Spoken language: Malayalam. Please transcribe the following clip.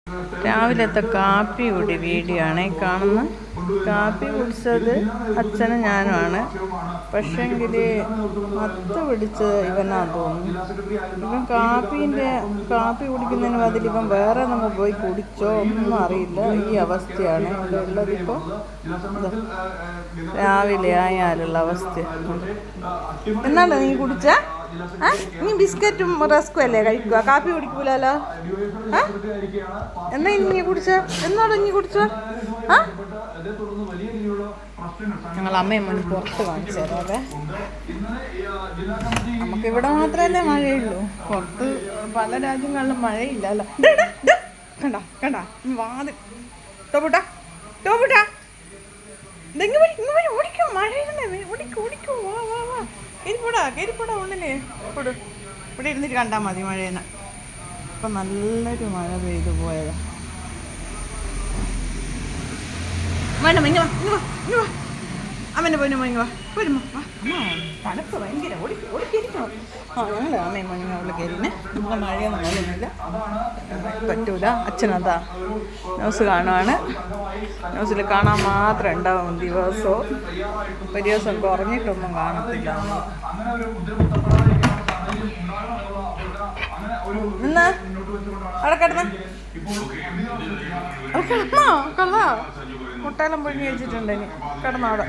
രാവിലത്തെ കാപ്പി കുടി വീഡിയോ ആണ് ഈ കാണുന്നത്. കാപ്പി കുടിച്ചത് അച്ഛനും ഞാനുമാണ്. പക്ഷേങ്കിൽ മത്ത് പിടിച്ചത് ഇവനാന്ന് തോന്നുന്നു. ഇവൻ കാപ്പി കുടിക്കുന്നതിന് ബദൽ ഇവൻ വേറെ നമ്മൾ പോയി കുടിച്ചോ ഒന്നും അറിയില്ല. ഈ അവസ്ഥയാണ് ഇവിടെ ഉള്ളത്. ഇപ്പോൾ രാവിലെ ആയാലുള്ള അവസ്ഥ. എന്നാണ് നീ കുടിച്ച? നീ ബിസ്ക്കറ്റും റസ്കും അല്ലേ കഴിക്കുക? കാപ്പി കുടിക്കൂലോ? എന്നാ ഇനി കുടിച്ച? എന്നോട് ഇനി കുടിച്ച? ഞങ്ങൾ അമ്മയും മണി പുറത്ത് കാണിച്ചു തരാം. അതെ, നമുക്കിവിടെ മാത്രമല്ലേ മഴയുള്ളൂ. പുറത്ത് പല രാജ്യങ്ങളിലും മഴയില്ല. അല്ല കണ്ട കണ്ട വാതിൽ ടോബൂട്ടാ ടോബൂട്ടാ ഓടിക്കോ, മഴയുന്നേ, ഓടിക്കോ. വാ വാ വാ, കരിപ്പോടാ ഉള്ളിലേ കൊടു. ഇവിടെ ഇരുന്നിട്ട് കണ്ടാൽ മതി മഴേനെ. ഇപ്പം നല്ലൊരു മഴ പെയ്തു പോയതാ. വേണ്ട ഇങ്ങ വാ അമ്മേൻ്റെ പോയി മണിങ്ങ വരുമോ? തണുപ്പ് ഭയങ്കര ഓടിക്കിരിക്കണം. ഞങ്ങൾ അമ്മയും മണിങ്ങ ഉള്ള കയറിനെ. നമ്മളെ മഴയൊന്നും കാണുന്നില്ല, പറ്റൂല. അച്ഛനതാ ന്യൂസ് കാണുവാണ്. ന്യൂസിൽ കാണാൻ മാത്രം ഉണ്ടാവും ദിവസവും. ഒരു ദിവസം കുറഞ്ഞിട്ടൊന്നും കാണത്തില്ല. എന്നാ അവിടെ കിടന്നോ കള്ളാ മുട്ടെല്ലാം പൊഴിഞ്ഞ് വെച്ചിട്ടുണ്ട്. ഇനി കിടന്നോ അവിടെ.